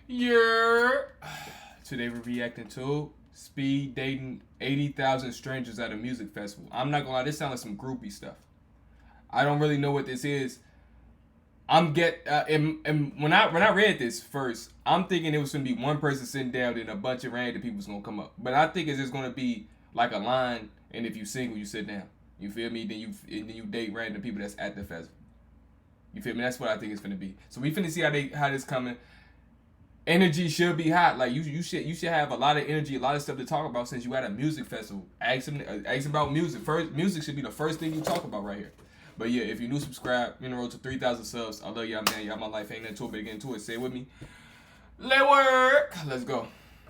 Yeah. Today we're reacting to speed dating 80,000 strangers at a music festival. I'm not gonna lie, this sounds like some groupie stuff. I don't really know what this is. And when I read this first, I'm thinking it was gonna be one person sitting down and a bunch of random people's gonna come up. But I think it's just gonna be like a line, and if you single, you sit down. You feel me? Then you date random people that's at the festival. You feel me? That's what I think it's gonna be. So we finna see how this coming. Energy should be hot. Like you should have a lot of energy, a lot of stuff to talk about since you at a music festival. Ask them about music. First, music should be the first thing you talk about right here. But yeah, if you're new, subscribe. You're on the road to 3,000 subs. I love y'all, man. Y'all my life. Ain't nothing to it, but get into it. Say it with me. Let work. Let's go.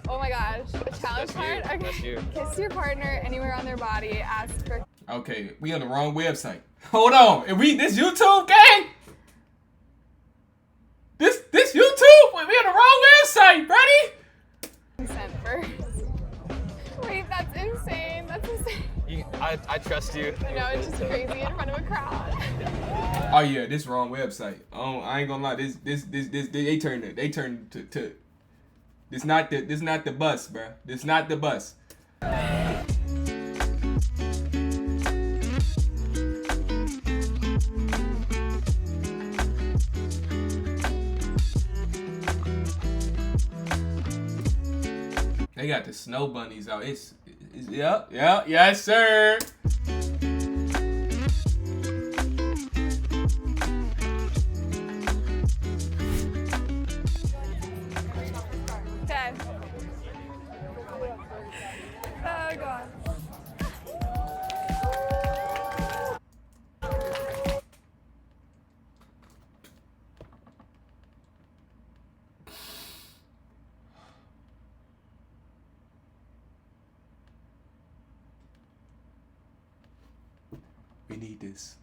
Oh my gosh, the challenge part? Okay. Kiss your partner anywhere on their body. Ask for. Okay, we on the wrong website. Hold on. And this YouTube gang? This YouTube? We on the wrong website, buddy. Consent first. Wait, that's insane. That's insane. I trust you. I know, it's just crazy in front of a crowd. Oh yeah, this wrong website. Oh, I ain't gonna lie. This they turned to this not the bus, bruh. This not the bus. They got the snow bunnies out. It's yep, yes sir. Okay. Oh god. We need this.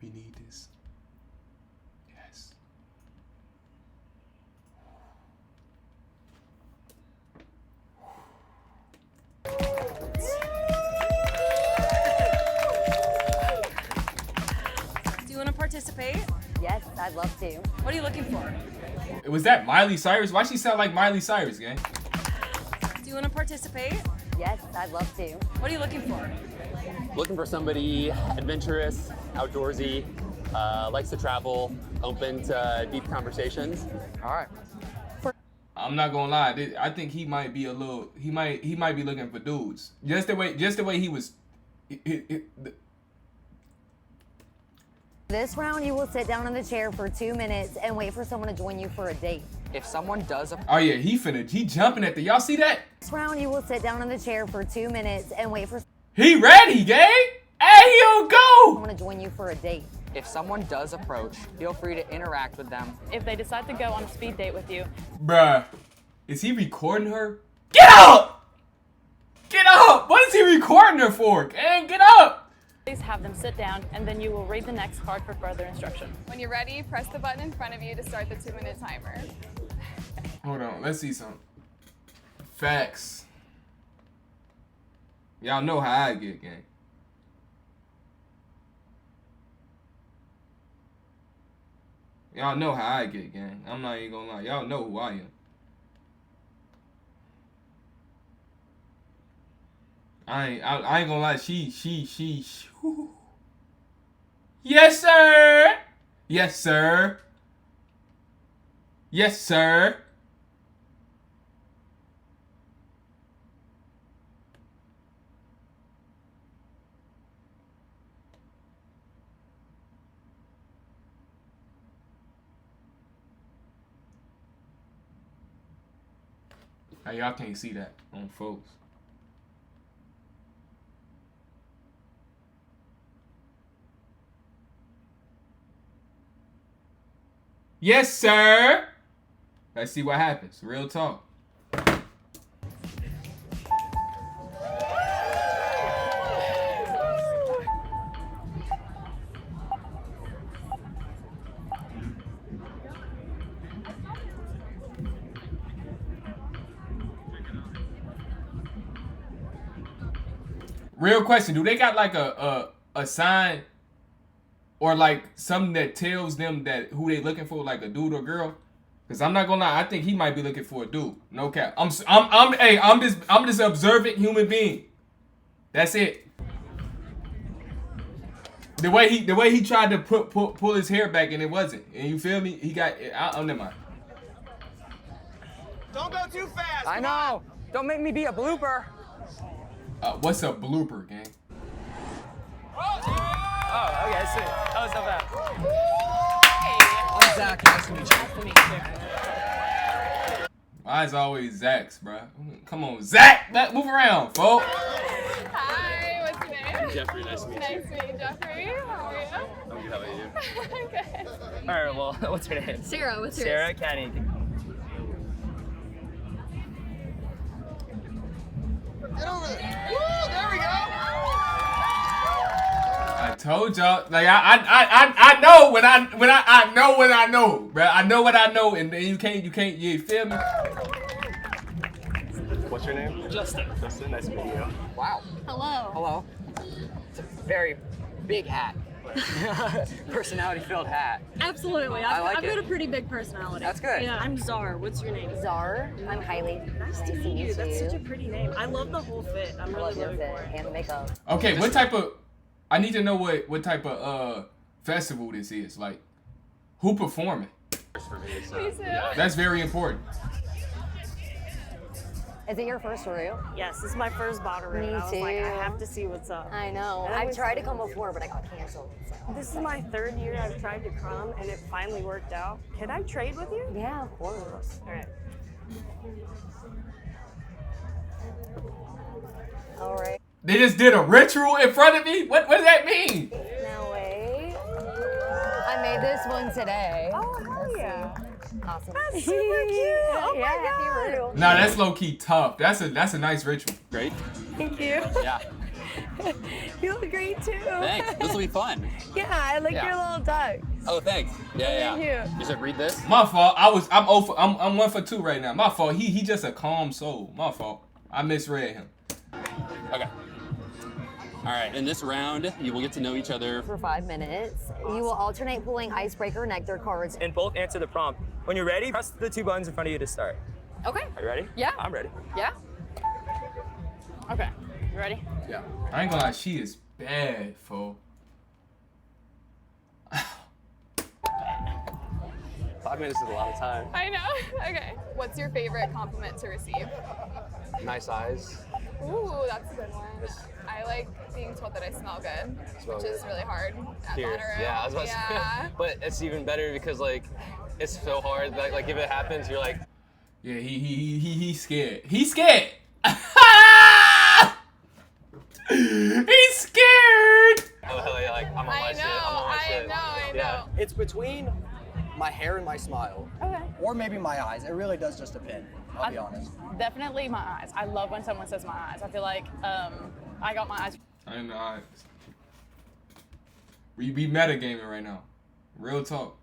We need this. Yes. Do you want to participate? Yes, I'd love to. What are you looking for? Was that Miley Cyrus? Why she sound like Miley Cyrus, gang? Do you want to participate? Yes, I'd love to. What are you looking for? Looking for somebody adventurous, outdoorsy, likes to travel, open to deep conversations. All right. I'm not gonna lie. I think he might be a little. He might be looking for dudes. Just the way he was. This round, you will sit down in the chair for 2 minutes and wait for someone to join you for a date. If someone does Oh yeah, he jumping at the. Y'all see that? This round, you will sit down in the chair for 2 minutes and wait for He ready, gang. Hey, he'll go. someone to join you for a date. if someone does approach, feel free to interact with them. If they decide to go on a speed date with you, Bruh, is he recording her? Get up! Get up! What is he recording her for? Gang, get up! please have them sit down, and then you will read the next card for further instruction. When you're ready, press the button in front of you to start the 2-minute timer. Hold on, let's see some facts. Y'all know how I get, gang. Y'all know how I get, gang. I'm not even gonna lie. Y'all know who I am. I ain't gonna lie. She. Whew. Yes, sir. Yes, sir. Yes, sir. Now, y'all can't see that on folks. Yes, sir. Let's see what happens. Real talk. Real question, do they got like a sign or like something that tells them that who they looking for, like a dude or girl. Cause I'm not gonna lie, I think he might be looking for a dude. No cap. I'm just an observant human being. That's it. The way he tried to pull his hair back and it wasn't. And you feel me? He got. Oh, never mind. Don't go too fast. I know. Don't make me be a blooper. What's a blooper, gang? Oh, okay, sweet. That was so bad. I'm Zach. Nice to meet you. Nice to meet you. Why is always Zach's, bro? Come on, Zach. Move around, folks. Hi, what's your name? Jeffrey, nice to meet you. Nice to meet you, Jeffrey. How are you? I'm good, how about you? Good. All right, well, what's your name? Sarah, what's yours? Sarah, Kenny. Get over there. Woo, there we go. I told y'all, like I know when I know what I know, bro. I know what I know, and then you feel me? What's your name? Justin. Justin, nice to meet you. Wow. Hello. Hello. It's a very big hat. Personality-filled hat. Absolutely. I like I've it. got a pretty big personality. That's good. Yeah, I'm Czar. What's your name? Czar. I'm Kylie. Nice to meet you. That's such a pretty name. I love the whole fit. I'm I really love your looking fit for it. and the makeup. Okay, what type of? I need to know what type of festival this is. Like, who performing? For me, so, Me too. That's very important. Is it your first rodeo? Yes, this is my first Bonnaroo. Me and I was like, I too. have to see what's up. I know. And I I've was- tried to come before, but I got canceled. So. This is my third year I've tried to come, and it finally worked out. Can I trade with you? Yeah, of course. All right. All right. They just did a ritual in front of me. What does that mean? Now wait. I made this one today. Oh, hell yeah. Awesome. That's super cute. Oh yeah, my happy God. rodeo. Nah, that's low key tough. That's a nice ritual. Great. Thank you. Yeah. You look great too. Thanks. This will be fun. Yeah, I like Yeah. your little duck. Oh, thanks. Yeah. Thank you. You said read this? My fault. I'm 1 for 2 right now. My fault. He just a calm soul. My fault. I misread him. Okay. All right. In this round, you will get to know each other. For 5 minutes. You will alternate pulling icebreaker nectar cards. And both answer the prompt. When you're ready, press the 2 buttons in front of you to start. Okay. Are you ready? Yeah. I'm ready. Yeah. Okay. You ready? Yeah. I ain't gonna lie. She is bad, fool. 5 minutes is a lot of time. I know. Okay. What's your favorite compliment to receive? Nice eyes. Ooh, that's a good one. I like being told that I smell good, Smell which is good. really hard at Here. Bonnaroo. Yeah, I was about to Yeah. say. But it's even better because like it's so hard. Like if it happens, you're like, Yeah, he's scared. He's scared. He's scared. oh hell yeah, like I'm on my I shit. I'm on my know, shit. I know. Yeah. It's between my hair and my smile. Okay. Or maybe my eyes. It really does just depend. I'll be honest. Definitely my eyes. I love when someone says my eyes. I feel like I got my eyes. I ain't know. We be metagaming right now. Real talk.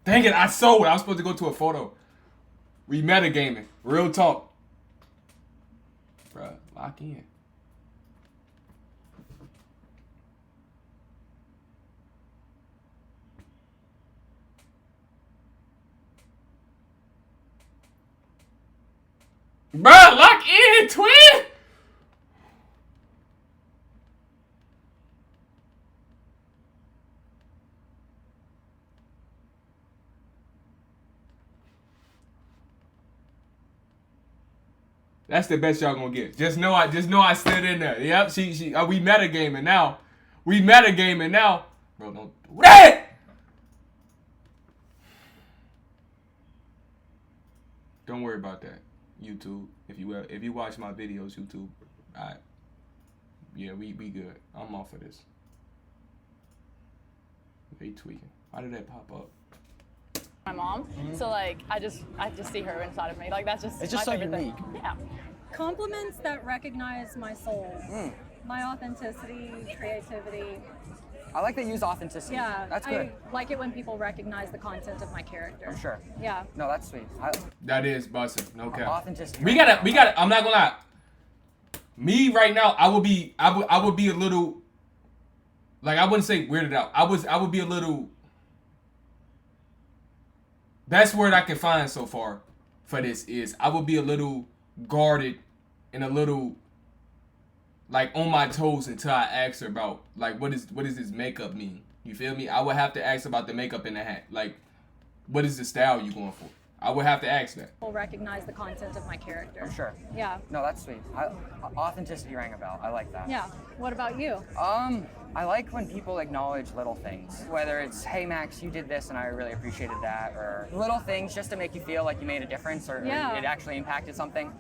Dang it, I sold it. I was supposed to go to a photo. We metagaming. Real talk. Bruh, lock in. Bruh, lock in, twin! That's the best y'all gonna get. Just know I stood in there. Yep, we metagaming now. We metagaming now. Bro, don't do that! Don't worry about that. YouTube. If you watch my videos, YouTube. Alright. Yeah, we good. I'm off of this. They tweaking. Why did that pop up? My mom. So like I just see her inside of me. Like that's just It's just my so favorite unique. thing. Yeah. Compliments that recognize my soul, my authenticity, creativity. I like that you use authenticity. Yeah, That's good. I like it when people recognize the content of my character. For sure. Yeah. No, that's sweet. That is busting. No cap. Authenticity. We gotta. I'm not gonna lie. Me right now, I would be a little. Like I wouldn't say weirded out. I would be a little. Best word I can find so far for this is I would be a little guarded and a little like on my toes until I ask her about like what does this makeup mean? You feel me? I would have to ask about the makeup and the hat. Like, what is the style you going for? I would have to ask that. People recognize the content of my character. For sure. Yeah. No, that's sweet. Authenticity rang a bell. I like that. Yeah. What about you? I like when people acknowledge little things. Whether it's, hey Max, you did this and I really appreciated that, or little things just to make you feel like you made a difference or it actually impacted something.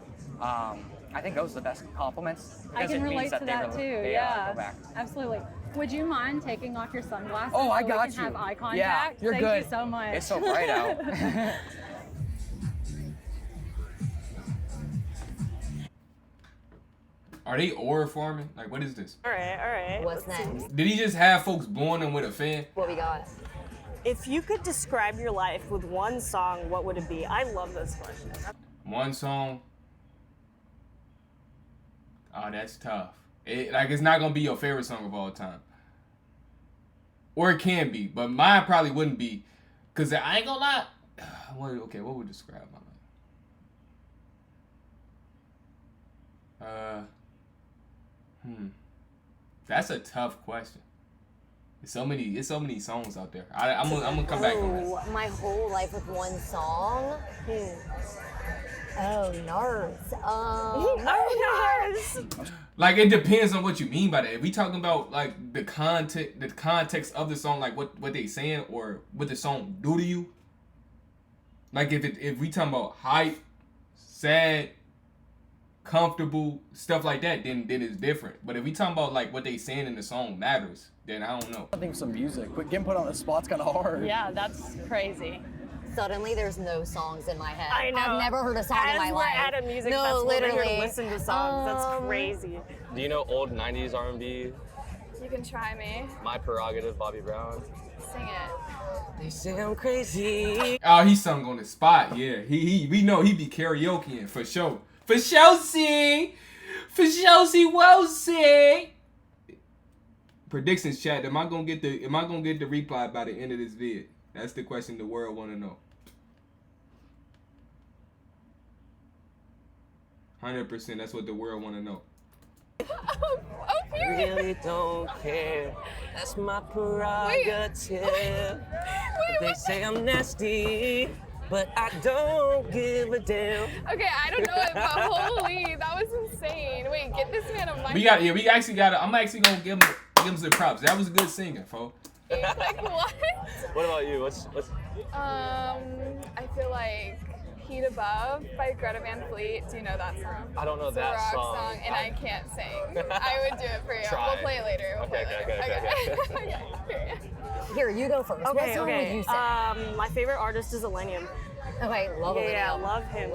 I think those are the best compliments. I can relate to that too. Yeah. Go back. Absolutely. Would you mind taking off your sunglasses? Oh, I so got we can you. have eye contact? Yeah, you're Thank good. you so much. It's so bright out. Are they aura farming? Like, what is this? All right. What's next? Did he just have folks blowing them with a fan? What we got? If you could describe your life with one song, what would it be? I love this question. One song. Oh, that's tough. It's not gonna be your favorite song of all time, or it can be, but mine probably wouldn't be, cause I ain't gonna lie. What would describe my life? That's a tough question. There's so many songs out there. I'm gonna come back on that. My whole life with one song. Oh, nerds. Nerds. Like it depends on what you mean by that. If we talking about like the context of the song, like what they saying or what the song do to you. Like if we talking about hype, sad, comfortable stuff like that, then it's different. But if we talking about like what they saying in the song matters, then I don't know. I think some music, but getting put on the spot's kind of hard. Yeah, that's crazy. Suddenly, there's no songs in my head. I know. I've never heard a song in my As life. we're at a music no, festival, literally. we're here to listen to songs. That's crazy. Do you know old 90s R&B? You can try me. My Prerogative, Bobby Brown. Sing it. They say I'm crazy. Oh, he sung on the spot. Yeah, we know he be karaokeing for sure. For Chelsea, Wilson. Predictions chat. Am I gonna get the reply by the end of this vid? That's the question the world want to know. 100%. That's what the world want to know. I really don't care. That's my prerogative. They say I'm nasty, but I don't give a damn. Okay, I don't know it, but holy, that was insane. Wait, get this man a mic. I'm actually gonna give him some props. That was a good singer, folks. Like what? What about you? What's I feel like Heat Above by Greta Van Fleet. Do you know that song? I don't know It's a that rock song. and I can't sing. I would do it for you. Try. We'll play it later. Okay. Here, you go first. What song would you say? My favorite artist is Elenium. Okay, love it. Yeah, love him.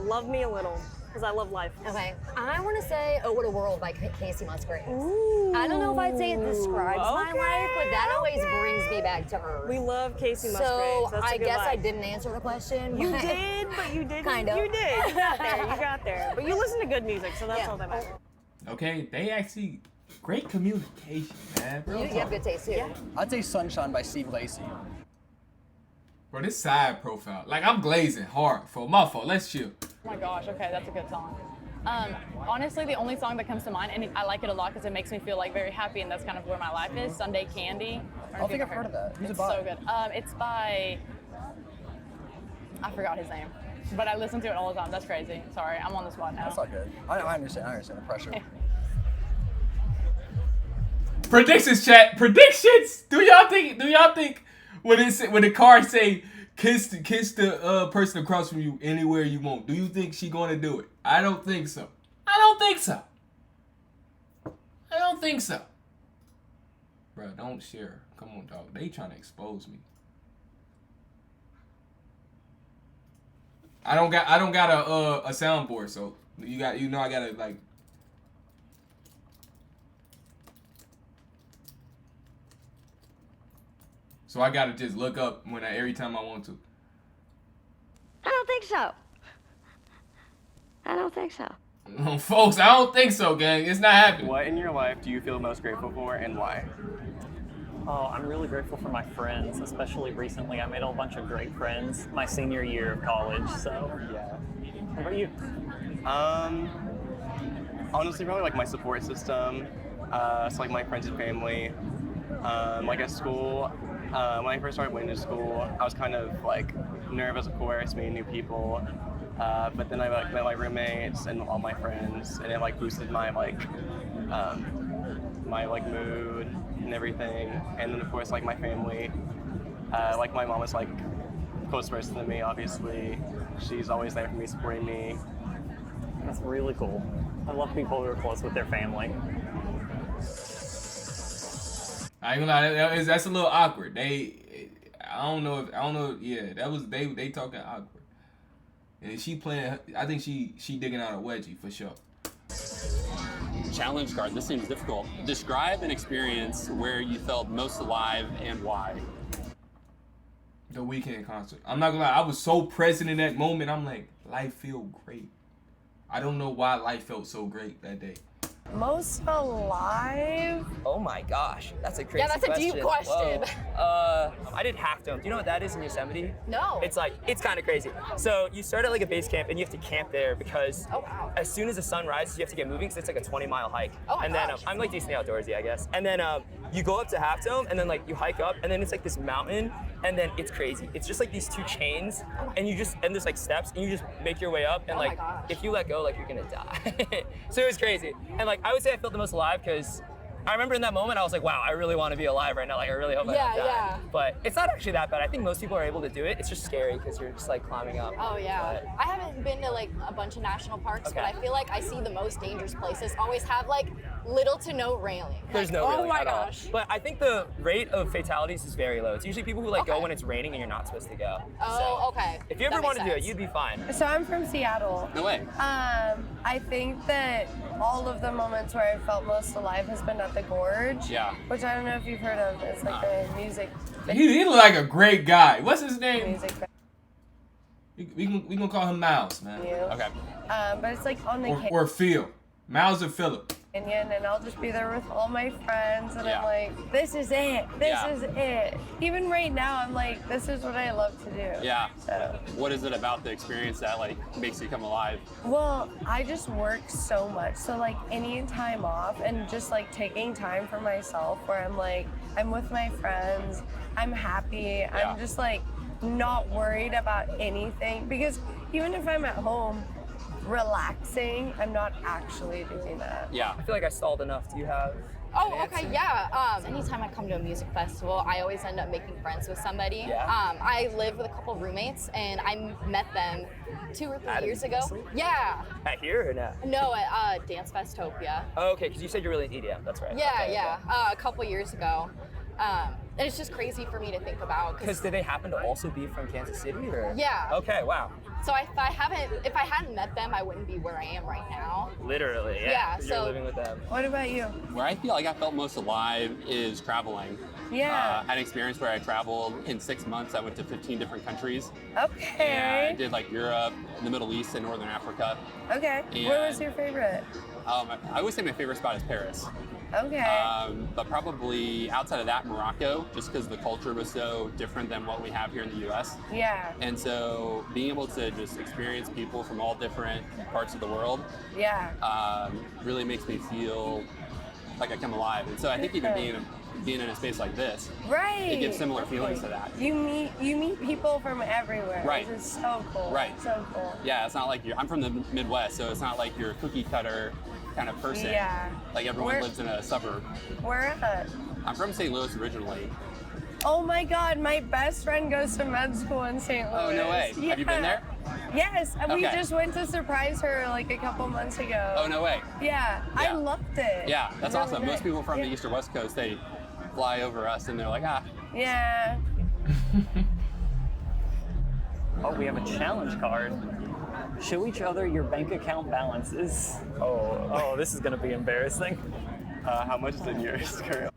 Love Me a Little, because I love life. Okay, I want to say "Oh What a World" by Casey Musgraves. Ooh, I don't know if I'd say it describes my life, but that always brings me back to Earth. We love Casey Musgraves. So That's a I good guess vibe. I didn't answer the question. You but- did, but you didn't. Kind of. You did. You got there. You got there. But you listen to good music, so that's all that matters. Okay, they actually great communication, man. Real You talk. have good taste too. I'd say Sunshine by Steve Lacy. Bro, this side profile, like I'm glazing hard for my fault. Let's chill. Oh my gosh, okay, that's a good song. Honestly, the only song that comes to mind, and I like it a lot because it makes me feel like very happy, and that's kind of where my life is. Sunday Candy. I don't think I've heard of that. Who's it It's by? so good. It's by, I forgot his name, but I listen to it all the time. That's crazy. Sorry, I'm on the spot now. That's not good. I understand the pressure. Predictions chat. Predictions. Do y'all think when the card say kiss the person across from you anywhere you want? Do you think she gonna do it? I don't think so. Bro, don't share. Come on, dog. They trying to expose me. I don't got a soundboard, so I gotta like. So I gotta just look up every time I want to. I don't think so. I don't think so. Folks, I don't think so, gang. It's not happening. What in your life do you feel most grateful for and why? Oh, I'm really grateful for my friends, especially recently. I made a bunch of great friends my senior year of college, so yeah. What about you? Honestly, probably like my support system. So like my friends and family. Like at school, when I first started going to school, I was kind of like nervous, of course, meeting new people. But then I like met my roommates and all my friends, and it like boosted my mood and everything. And then of course like my family, like my mom is like close person to me. Obviously, she's always there for me, supporting me. That's really cool. I love people who are close with their family. I ain't gonna lie, that's a little awkward. I don't know. Yeah, they talking awkward. And she playing. I think she digging out a wedgie for sure. Challenge card. This seems difficult. Describe an experience where you felt most alive and why. The Weeknd concert. I'm not gonna lie. I was so present in that moment. I'm like, life feel great. I don't know why life felt so great that day. Most alive? Oh my gosh, that's a crazy Yeah, that's a deep question. I did Half Dome. Do you know what that is in Yosemite? No. It's kind of crazy. So you start at like a base camp and you have to camp there because as soon as the sun rises, you have to get moving because it's like a 20-mile hike. Oh my and then gosh. I'm like decently outdoorsy, I guess. And then you go up to Half Dome and then like you hike up and then it's like this mountain and then it's crazy. It's just like these two chains and there's like steps and you just make your way up and like if you let go, like you're gonna die. So it was crazy. And like I would say I felt the most alive because I remember in that moment I was like, wow, I really want to be alive right now. Like I really hope I don't die. Yeah. But it's not actually that bad. I think most people are able to do it. It's just scary because you're just like climbing up. Oh yeah. But I haven't been to like a bunch of national parks, Okay. but I feel like I see the most dangerous places always have like little to no railing. there's Like, no oh railing my at all. gosh. But I think the rate of fatalities is very low. It's usually people who like go when it's raining and you're not supposed to go. Oh, okay. If you ever That want makes to do it, sense. you'd be fine. So I'm from Seattle. No way. I think that all of the moments where I felt most alive has been at the Gorge. Yeah. Which I don't know if you've heard of. It's like the music. He look like a great guy. What's his name? Music We gonna call him Miles, man. venue. Okay. But it's like on the Or Phil. Miles or Philip. Canyon, and I'll just be there with all my friends, and Yeah. I'm like, this is it. This Yeah. is it. Even right now, I'm like, this is what I love to do. Yeah. So. What is it about the experience that like makes you come alive? Well, I just work so much. So like any time off and just like taking time for myself where I'm like, I'm with my friends, I'm happy, Yeah. I'm just like not worried about anything. Because even if I'm at home relaxing, I'm not actually doing that. Yeah. I feel like I stalled enough. Do you have Oh, okay, yeah. Anytime I come to a music festival, I always end up making friends with somebody. Yeah. I live with a couple roommates, and I met them 2 or 3 At a years ago. music festival? Yeah. At here or no? No, at Dance Festopia. Oh, okay, because you said you're really into EDM. That's right. Yeah, Okay, yeah. A couple years ago. And it's just crazy for me to think about. Because did they happen to also be from Kansas City or? Yeah. Okay, wow. So if I hadn't met them, I wouldn't be where I am right now. Literally, yeah. Yeah, 'Cause so- you're living with them. What about you? Where I feel like I felt most alive is traveling. Yeah. I had an experience where I traveled in 6 months. I went to 15 different countries. And I Okay. did like Europe, the Middle East, and Northern Africa. Okay. Where was And- your favorite? I always say my favorite spot is Paris. Okay. But probably outside of that, Morocco, just because the culture was so different than what we have here in the U.S. Yeah. And so being able to just experience people from all different parts of the world Yeah. really makes me feel like I come alive. And so I think even being in a space like this, Right. it gives similar feelings to that. You meet people from everywhere. Right. Which is so cool. Right. So cool. Yeah, it's not like I'm from the Midwest, so it's not like you're a cookie cutter kind of person. Yeah. Like everyone Where- lives in a suburb. Where at? I'm from St. Louis originally. Oh my God, my best friend goes to med school in St. Louis. Oh, no way. Have you been there? Yes, and we Okay. just went to surprise her like a couple months ago. Oh, no way. Yeah, I Yeah. loved it. Yeah, that's Really awesome. great. Most people from yeah. the East or West Coast, they fly over us and they're like, ah. Yeah. Oh, we have a challenge card. Show each other your bank account balances. Oh, this is gonna be embarrassing. How much is in yours currently?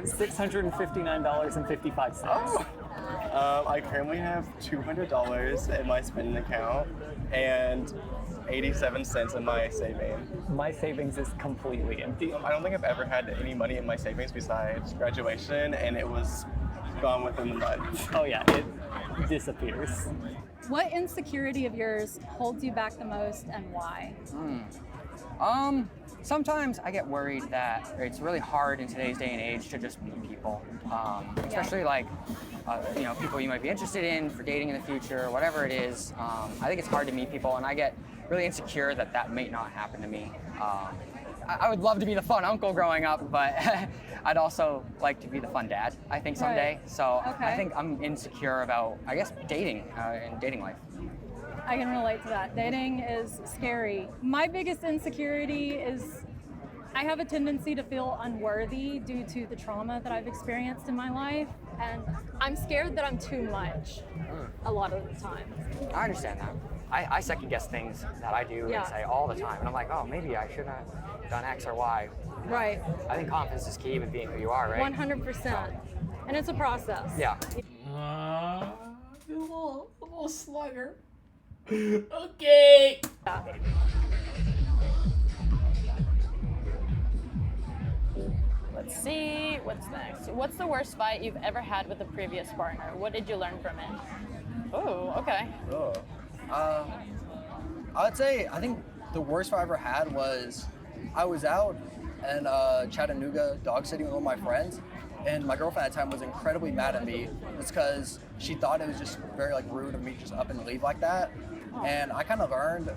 have $659.55. Oh. I currently have $200 in my spending account and 87 cents in my savings. My savings is completely empty. I don't think I've ever had any money in my savings besides graduation, and it was gone within the month. Oh yeah, it disappears. What insecurity of yours holds you back the most and why? Sometimes I get worried that it's really hard in today's day and age to just meet people, especially like, people you might be interested in for dating in the future, whatever it is. I think it's hard to meet people, and I get really insecure that that may not happen to me. I would love to be the fun uncle growing up, but I'd also like to be the fun dad, I think, someday. Right. So Okay. I think I'm insecure about, I guess, dating and dating life. I can relate to that. Dating is scary. My biggest insecurity is I have a tendency to feel unworthy due to the trauma that I've experienced in my life, and I'm scared that I'm too much a lot of the time. I understand that. I second guess things that I do Yeah. and say all the time, and I'm like, oh, maybe I shouldn't have done X or Y. Right. I think confidence is key with being who you are, right? 100%. And it's a process. Yeah. A little slugger. Okay. Let's see, what's next? What's the worst fight you've ever had with a previous partner? What did you learn from it? Oh, okay. I would say, I think the worst fight I ever had was I was out in Chattanooga dog sitting with one of my friends, and my girlfriend at the time was incredibly mad at me just because she thought it was just very rude of me just up and leave like that. And I kind of learned,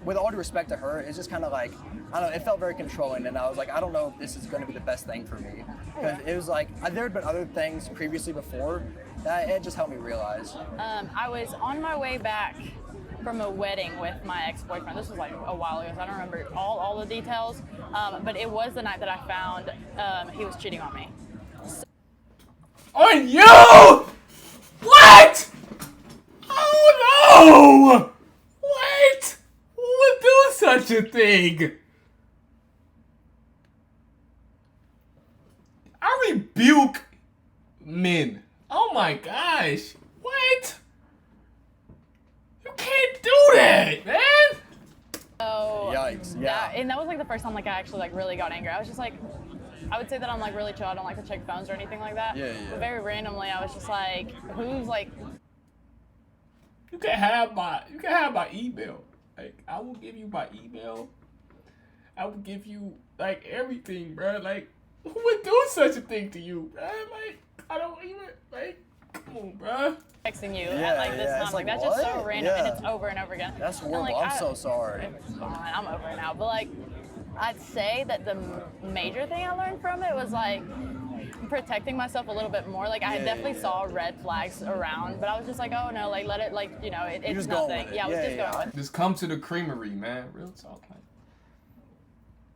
with all due respect to her, it's just kind of I don't know, it felt very controlling, and I was like, I don't know if this is going to be the best thing for me. Because it was there had been other things previously before that it just helped me realize. I was on my way back from a wedding with my ex-boyfriend. This was a while ago, so I don't remember all the details. But it was the night that I found he was cheating on me. On you? What? Oh no! What? Who would do such a thing? I rebuke men. Oh my gosh. What? You can't do that, man. So Yikes, yeah. that was the first time I actually really got angry. I was just I would say that I'm really chill. I don't like to check phones or anything like that. Yeah. But very randomly, I was just who's You can have my email. I will give you my email. I will give you everything, bro. Who would do such a thing to you, bro? I don't even come on, bro. Texting you Yeah, at this yeah, time. it's That's just so what? random, Yeah. and it's over and over again. That's And, horrible. I'm so sorry. It's fine. I'm over it now. But I'd say that the major thing I learned from it was protecting myself a little bit more. I definitely saw red flags around, but I was just oh no, let it it's just going nothing. with it. Yeah, I was Yeah, just yeah. going with it. Just come to the creamery, man. Real talk.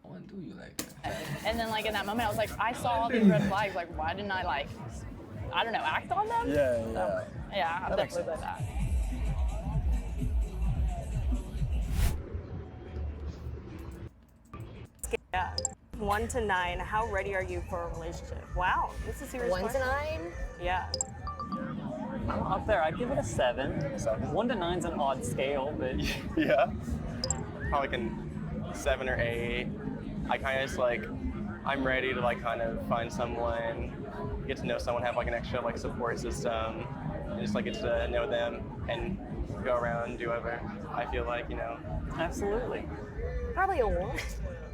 I wouldn't do you like that. And then in that moment, I was I saw all these red flags. Why didn't I I don't know, act on them? Yeah. So, yeah, I That makes definitely did that. Yeah. 1 to 9, how ready are you for a relationship? Wow, this is a serious 1 to question. 9? Yeah. I'm up there. I'd give it a 7. 1 to 9's an odd scale, but Yeah. Probably 7 or 8. I kind of just I'm ready to kind of find someone, get to know someone, have an extra support system, and just get to know them and go around and do whatever I feel absolutely. Probably a 1.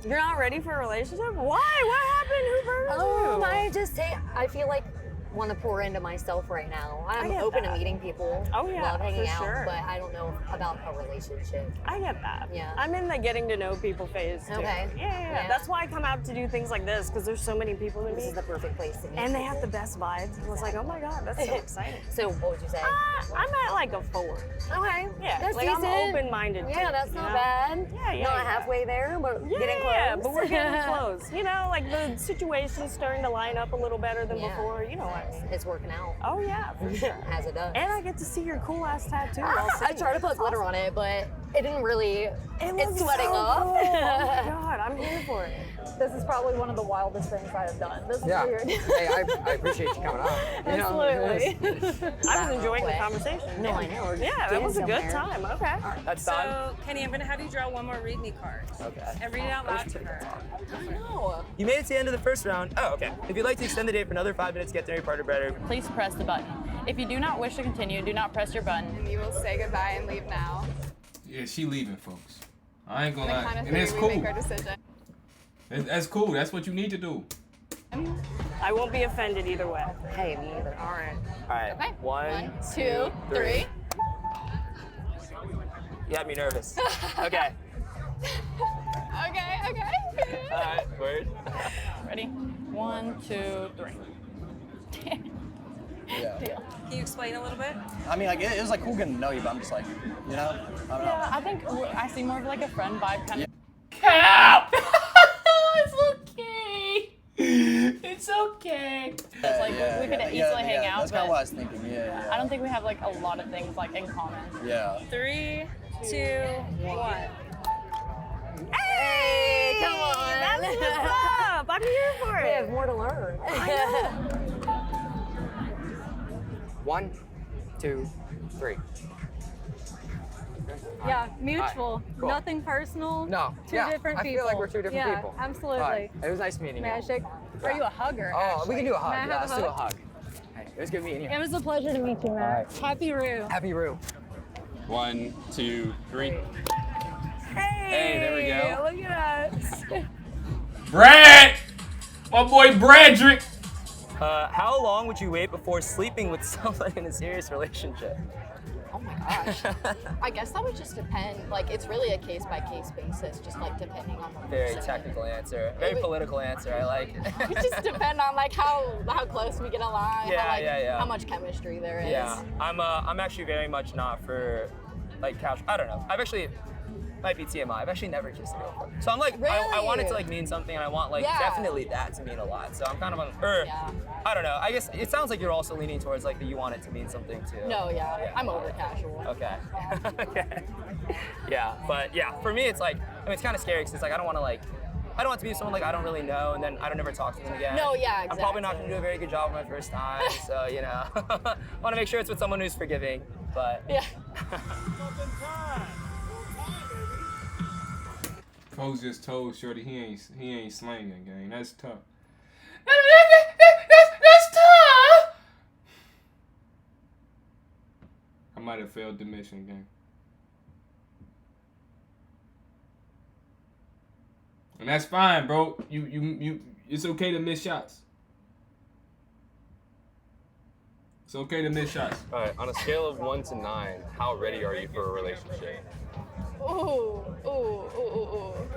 You're not ready for a relationship? Why? What happened? Who burned you? I feel want to pour into myself right now. I'm get open that. to meeting people. Oh, yeah, love hanging for out, sure. but I don't know about a relationship. I get that. Yeah. I'm in the getting to know people phase too. Okay. Yeah. That's why I come out to do things like this, because there's so many people to This meet. is the perfect place to meet. And they have the best vibes. I was oh my God, that's so exciting. So what would you say? I'm at a 4. Okay. Yeah, That's I'm decent. open-minded. Yeah, too, that's you not know? bad. Yeah. Not halfway there, but getting close. Yeah, but we're getting close. The situation's starting to line up a little better than before. You know what? It's working out. Oh yeah, for sure. As it does. And I get to see your cool ass tattoo. while I sitting try to there. put glitter on it, but It didn't really. It's sweating so off. cool. Oh my god, I'm here for it. This is probably one of the wildest things I have done. This is Yeah. weird. Hey, I appreciate you coming out. You know, Absolutely. I was enjoying the conversation. No, I know. We're Yeah, that getting was a good somewhere. time. Okay. That's So, done. Kenny, I'm going to have you draw one more read me card. Okay. And read it out loud to her. No. You made it to the end of the first round. Oh, okay. If you'd like to extend the day for another 5 minutes, get to know your partner better. Please press the button. If you do not wish to continue, do not press your button. And you will say goodbye and leave now. Yeah, she leaving, folks. I ain't On gonna the lie. count of And it's three, we cool. make our decision. That's cool. That's what you need to do. I won't be offended either way. Hey, me either. All right. All right. Okay. 1, 2, 3. You had me nervous. Okay. Okay. All right. Word. Ready? 1, 2, 3. Yeah. Deal. Can you explain a little bit? I mean, like it was like cool getting to know you, but I'm just like, you know, I don't know. Yeah, I think I see more of like a friend vibe kind of. Cap! It's okay. It's okay. It's like we could easily hang out, That's kind but of what I was thinking. Yeah. I don't think we have like a lot of things like in common. Yeah. 3, 2, 1. Hey, come on. That's what's up. I'm here for We have it. more to learn. 1, 2, 3. Yeah, mutual. All right, cool. Nothing personal. No. Two Yeah, different I people. feel like we're two different yeah, people. Absolutely. All right. It was nice meeting May I you. shake? Are you a hugger? Oh, we can do a May I hug. have Yeah, a let's do a hug? hug. Hey, it was good meeting you. It was a pleasure to meet you, Matt. All right. Happy Rue. Happy Rue. 1, 2, 3. Hey, there we go. Look at us. Brad! My boy Bradrick! How long would you wait before sleeping with someone in a serious relationship? Oh my gosh. I guess that would just depend. Like, it's really a case by case basis, just like depending on the Very person. technical answer. Very political answer. I like. It would just depend on like how close we get along, Yeah, how, like, yeah. how much chemistry there is. Yeah, I'm actually very much not for like casual. I don't know. I've actually might be TMI. I've actually never kissed a girl. So I'm like, I want it to like mean something, and I want like Yeah. definitely that to mean a lot. So I'm kind of on, I don't know. I guess it sounds like you're also leaning towards like that you want it to mean something too. No, yeah. I'm over casual. Okay. Okay. Yeah, but yeah, for me it's like, I mean it's kind of scary because it's like I don't want to be with someone like I don't really know, and then I don't ever talk to them again. No, yeah, I'm probably not exactly. going to do a very good job on my first time, so you know, want to make sure it's with someone who's forgiving. But yeah. Coach just told Shorty he ain't slanging, gang. That's tough. That's tough. I might have failed the mission, gang. And that's fine, bro. You it's okay to miss shots. It's okay to miss shots. All right, on a scale of 1 to 9, how ready are you for a relationship? Ooh.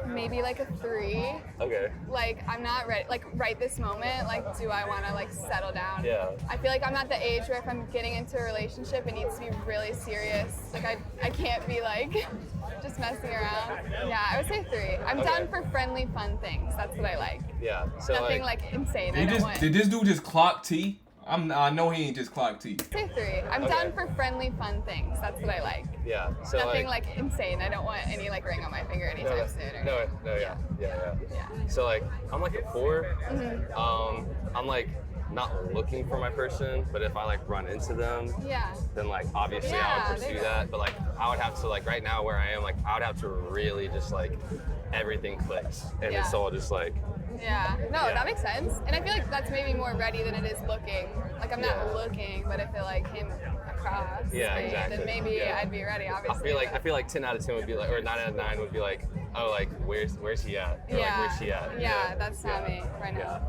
Maybe like a 3. Okay. Like, I'm not ready. Like, right this moment, like, do I want to, like, settle down? Yeah. I feel like I'm at the age where if I'm getting into a relationship, it needs to be really serious. Like, I can't be, like, just messing around. Yeah, I would say 3. I'm Okay. down for friendly, fun things. That's what I like. Yeah. So Nothing, like, insane. Did this dude just clock T? I know he ain't just clock T. Say 3. I'm Okay. down for friendly, fun things. That's what I like. Yeah. So Nothing, like, insane. I don't want any, like, ring on my finger anytime soon. Or yeah. So like, I'm like a 4. Mhm. I'm like not looking for my person, but if I like run into them, Yeah. then like obviously I Yeah, would there pursue you go. that. But like I would have to like right now where I am, like I would have to really just like everything clicks, and Yeah. it's all just like Yeah, no, Yeah. that makes sense. And I feel like that's maybe more ready than it is looking. Like, I'm not Yeah. looking, but if it like came across, Yeah, right, exactly. then maybe Yeah. I'd be ready, obviously. I feel like 10 out of 10 would be like, or 9 out of 9 would be like, oh, like where's he at? Or Yeah, like where's she at? yeah, that's not me right now.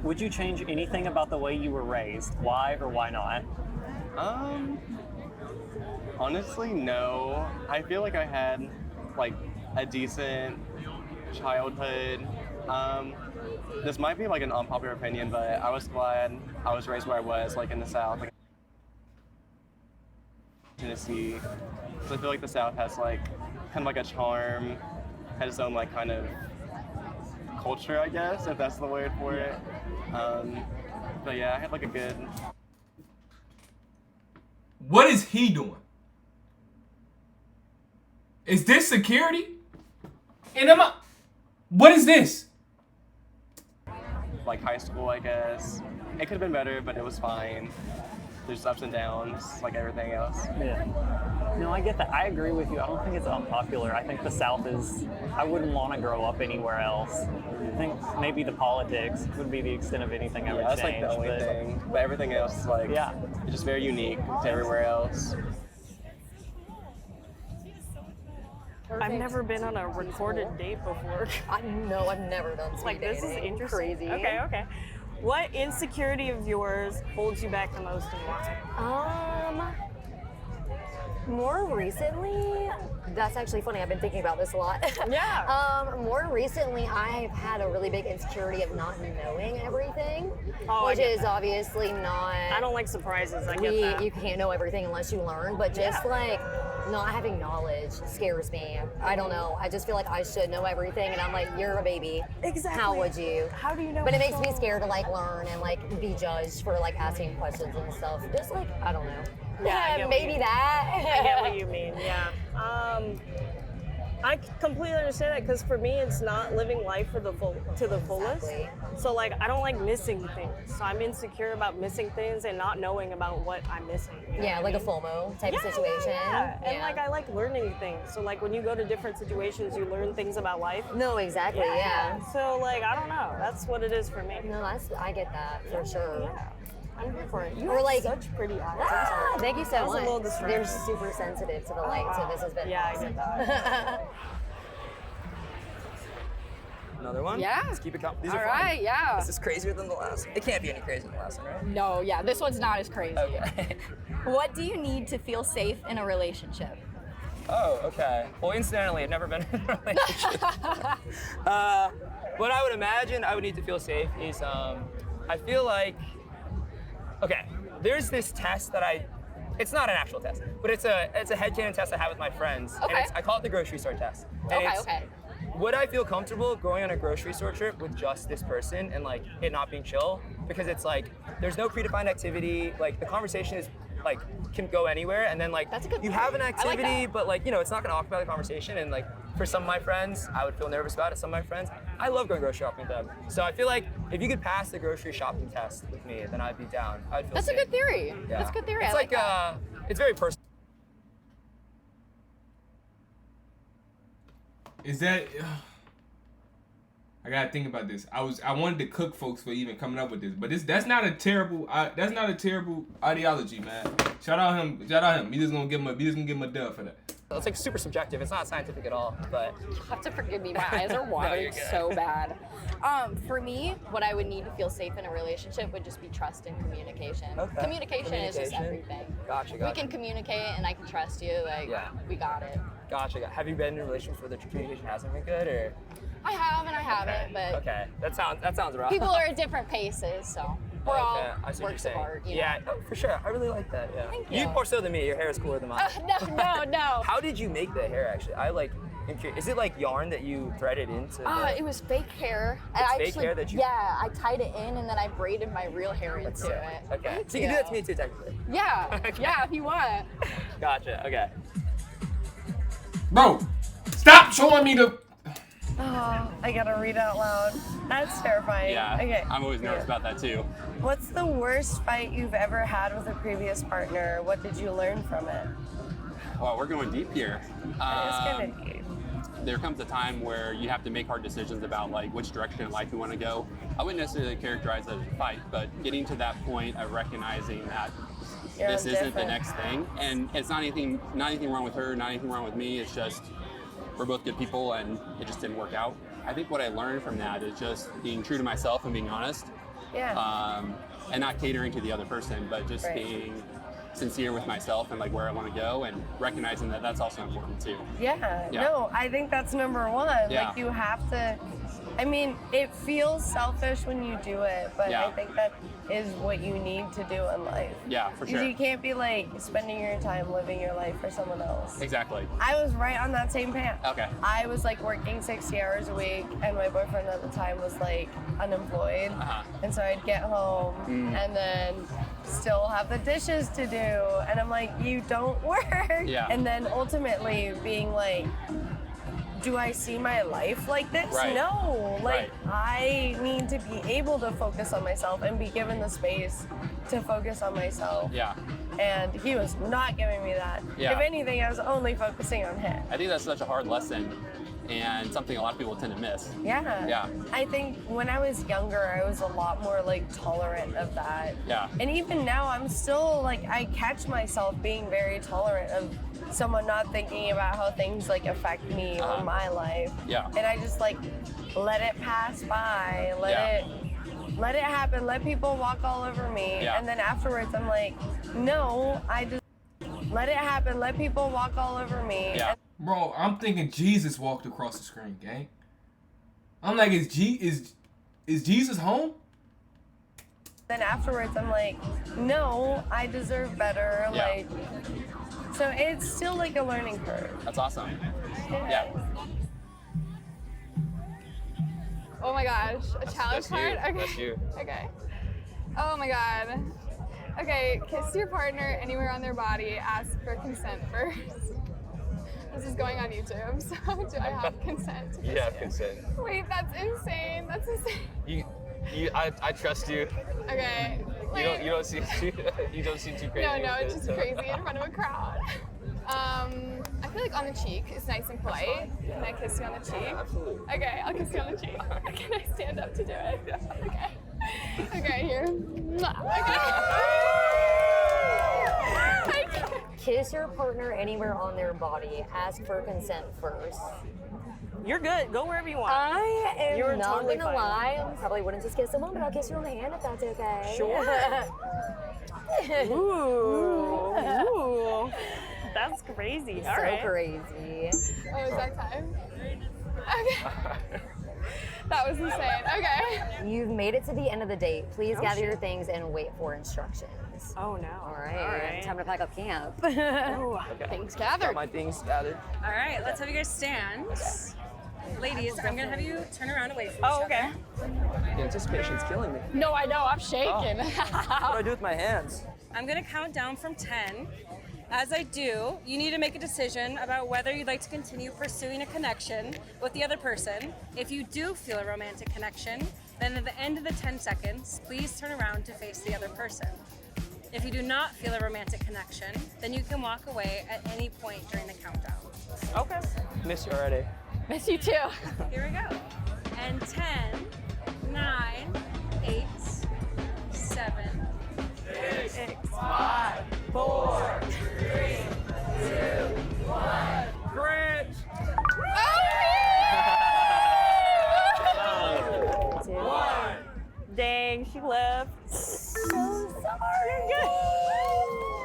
Would you change anything about the way you were raised? Why or why not? Honestly, no. I feel like I had like a decent childhood. This might be like an unpopular opinion, but I was glad I was raised where I was, like in the South, like Tennessee. So I feel like the South has like kind of like a charm, has its own like kind of culture, I guess, if that's the word for it. But yeah, I had like a good. What is he doing? Is this security? And what is this? Like high school, I guess. It could have been better, but it was fine. There's ups and downs, like everything else. Yeah. No, I get that. I agree with you. I don't think it's unpopular. I think the South is, I wouldn't want to grow up anywhere else. I think maybe the politics would be the extent of anything I would That's change. like the only thing. But everything else is like, it's just very unique to everywhere else. I've never been on a recorded date before. No, I've never done speed Like, this is dating. interesting. Crazy. Okay. What insecurity of yours holds you back the most and why? More recently, that's actually funny. I've been thinking about this a lot. Yeah. More recently, I've had a really big insecurity of not knowing everything, which is obviously not. I don't like surprises. I get that. You can't know everything unless you learn, but just like not having knowledge scares me. I don't know. I just feel like I should know everything, and I'm like, you're a baby. Exactly. How would you? How do you know? But it makes me scared to like learn and like be judged for like asking questions and stuff. Just like I don't know. Yeah, I get maybe that. I get what you mean. Yeah. I completely understand that because for me, it's not living life to the fullest. Exactly. So like, I don't like missing things. So I'm insecure about missing things and not knowing about what I'm missing. You know Yeah, what like I a mean? FOMO type of situation. Yeah. And like I like learning things. So like when you go to different situations, you learn things about life. No, exactly. Yeah. So like I don't know. That's what it is for me. No, I get that for sure. Yeah. I'm here for it. You Or have like such pretty eyes. Thank you so That was much. a little distracting. They're super sensitive to the light, so this has been I awesome. get that. Another one? Yeah. Let's keep it coming. These All are fun. right, yeah. Is this crazier than the last? It can't be any crazier than the last one, right? No, yeah, this one's not as crazy. Okay. What do you need to feel safe in a relationship? Oh, okay. Well, incidentally, I've never been in a relationship. What I would imagine I would need to feel safe is, I feel like, okay, there's this test that it's not an actual test, but it's a headcanon test I have with my friends. Okay. And I call it the grocery store test. And Okay. Would I feel comfortable going on a grocery store trip with just this person and like it not being chill? Because it's like there's no predefined activity. Like the conversation is like can go anywhere, and then like you have an activity, but like it's not gonna occupy the conversation. And like for some of my friends, I would feel nervous about it. Some of my friends, I love going grocery shopping with them. So I feel like if you could pass the grocery shopping test with me, then I'd be down. I'd feel That's safe. a good theory. Yeah. That's a good theory. It's I like that. It's very personal. Is that? I gotta think about this. I wanted to cook folks for even coming up with this, but that's not a terrible ideology, man. Shout out him. We just gonna give him a dub for that. It's like super subjective. It's not scientific at all, but You have to forgive me. My eyes are No, watering you're good. so bad. For me, what I would need to feel safe in a relationship would just be trust and communication. Okay. Communication is just everything. Gotcha. We can communicate and I can trust you. Like, we got it. Gotcha. Have you been in relationships where the communication hasn't been good, or? I have and I haven't, but Okay, that sounds rough. people are at different paces, so we're all I see what you're works of saying. art. You know? Yeah, for sure. I really like that. Yeah. Thank You you. more so than me. Your hair is cooler than mine. No. How did you make the hair? Actually, I like. Is it like yarn that you threaded into? It was fake hair. It's I fake actually, hair that you. Yeah, I tied it in and then I braided my real hair into it. Okay. Thank So you can do that to me too, technically. Yeah, yeah, if you want. Gotcha. Okay. Bro, stop showing me the. Oh, I gotta read out loud. That's terrifying. Yeah, Okay. I'm always nervous about that too. What's the worst fight you've ever had with a previous partner? What did you learn from it? Well, we're going deep here. It's kind of deep. There comes a time where you have to make hard decisions about like which direction in life you want to go. I wouldn't necessarily characterize it as a fight, but getting to that point of recognizing that You're this isn't the different. next thing, and it's not anything wrong with her, not anything wrong with me. It's just we're both good people, and it just didn't work out. I think what I learned from that is just being true to myself and being honest, Yeah. and not catering to the other person, but just Right. being sincere with myself and like where I want to go, and recognizing that that's also important too. Yeah. Yeah. No, I think that's number one. Yeah. Like you have to. I mean, it feels selfish when you do it, but Yeah. I think that is what you need to do in life. Yeah, for Because sure. you can't be like spending your time living your life for someone else. Exactly. I was right on that same path. Okay. I was like working 60 hours a week, and my boyfriend at the time was like unemployed. Uh-huh. And so I'd get home, Mm. and then still have the dishes to do. And I'm like, you don't work. Yeah. And then ultimately being like, do I see my life like this? Right. No. Like, Right. I need to be able to focus on myself and be given the space to focus on myself. Yeah. And he was not giving me that. Yeah. If anything, I was only focusing on him. I think that's such a hard lesson and something a lot of people tend to miss. Yeah. Yeah. I think when I was younger, I was a lot more like tolerant of that. Yeah. And even now, I'm still like, I catch myself being very tolerant of someone not thinking about how things like affect me or my life. Yeah. And I just like let it pass by, let it happen, let people walk all over me. Yeah. And then afterwards, I'm like, no, I just let it happen, let people walk all over me. Yeah. Bro, I'm thinking Jesus walked across the screen, gang. I'm like, is Jesus home? Then afterwards, I'm like, no, I deserve better. Yeah. Like, so it's still like a learning curve. That's awesome. Yeah. Oh my gosh, a challenge That's you. part? Okay. That's you. Okay. Oh my god. Okay, kiss your partner anywhere on their body. Ask for consent first. This is going on YouTube, so do I have consent? To You kiss have consent. Wait, that's insane. That's insane. I trust you. Okay. You don't seem too crazy. No, it's just crazy in front of a crowd. I feel like on the cheek is nice and polite. Can I kiss you on the cheek? Yeah, absolutely. Okay, I'll kiss you on the cheek. Can I stand up to do it? Yeah. Okay. Okay, here. Okay. Kiss your partner anywhere on their body. Ask for consent first. You're good. Go wherever you want. I am You're not totally gonna fine. lie. I probably wouldn't just kiss someone, but I'll kiss you on the hand if that's okay. Sure. Ooh. Ooh. That's crazy. All So right. crazy. Oh, is that time? Okay. That was insane. Okay. You've made it to the end of the date. Please Oh, gather shit. your things and wait for instructions. Oh no. All right. All right. Time to pack up camp. Ooh. Things Got gathered. my things gathered. All right, let's have you guys stand. Ladies, I'm gonna have you turn around away from Oh, each okay. The anticipation's killing me. No, I know. I'm shaking. What do I do with my hands? other. I'm gonna count down from 10. As I do, you need to make a decision about whether you'd like to continue pursuing a connection with the other person. If you do feel a romantic connection, then at the end of the 10 seconds, please turn around to face the other person. If you do not feel a romantic connection, then you can walk away at any point during the countdown. Okay. Miss you already. Miss you too. Here we go. And 10, 9, 8, 7, 6, 5, 4, 3, 2, 1. Grinch! One. Dang, she left. So sorry. You're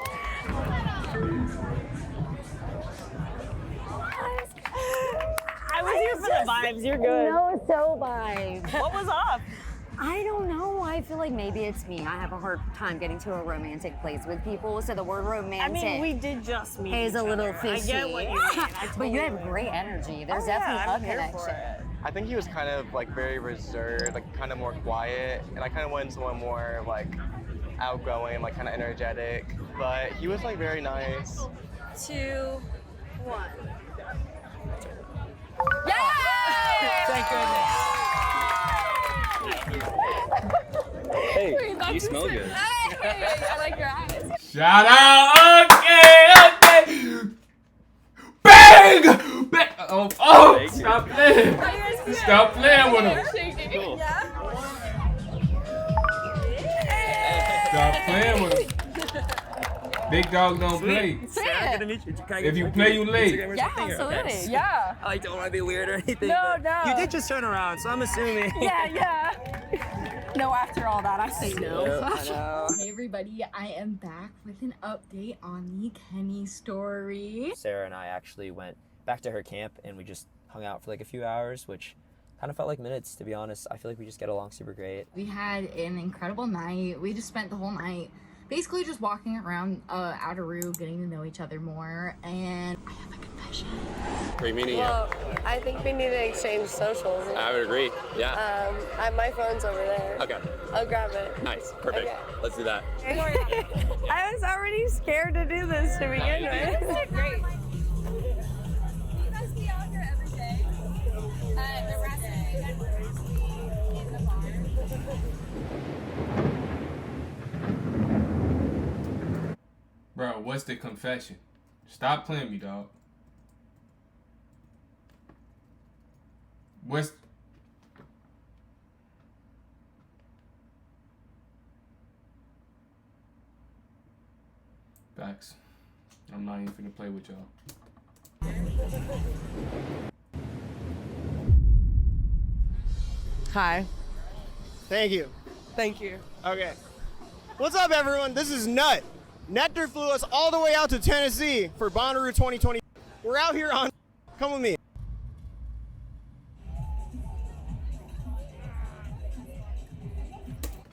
I was here for the vibes. You're good. No, so vibes. What was off? I don't know. I feel like maybe it's me. I have a hard time getting to a romantic place with people, so the word I romantic mean, we did just meet. is each a little other. fishy. I get what you mean. I But you totally have do. great energy. There's Oh, definitely yeah, I'm a here for connection. it. I think he was kind of like very reserved, like kind of more quiet, and I kind of wanted someone more like outgoing, like kind of energetic. But he was like very nice. 2, 1. Thank goodness. Hey, Wait, that's you smell insane. good. Hey, I like your eyes. Shout out. Okay. Bang! Bang! Oh, Thank you. stop playing. Stop playing with him. Shaking. Cool. Stop playing with him. Big dog don't play. Sarah, good to meet you. Can I get If you your play, you late. Instagram or Yeah, something? Okay. absolutely. Yeah. I like don't want to be weird or anything. No, but no. You did just turn around, so I'm assuming. Yeah. No, after all that, I say no. Yep, I know. Hey everybody, I am back with an update on the Kenny story. Sarah and I actually went back to her camp and we just hung out for like a few hours, which kind of felt like minutes, to be honest. I feel like we just get along super great. We had an incredible night. We just spent the whole night basically just walking around Outeroo, getting to know each other more, and I have a confession Great meeting Well, I think we need to exchange socials. you. I would agree. Yeah. My phone's over there. Okay. I'll grab it. Nice. Perfect. Okay. Let's do that. I was already scared to do this to begin with. Great. Bro, what's the confession? Stop playing me, dog. What's... Facts. I'm not even finna play with y'all. Hi. Thank you. Thank you. Okay. What's up, everyone? This is Nut. Nectar flew us all the way out to Tennessee for Bonnaroo 2020. We're out here on. Come with me.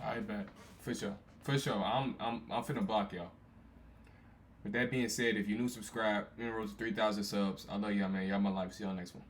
I bet. For sure. For sure. I'm finna block y'all. With that being said, if you're new, subscribe. We're on road to 3,000 subs. I love y'all, man. Y'all my life. See y'all next one.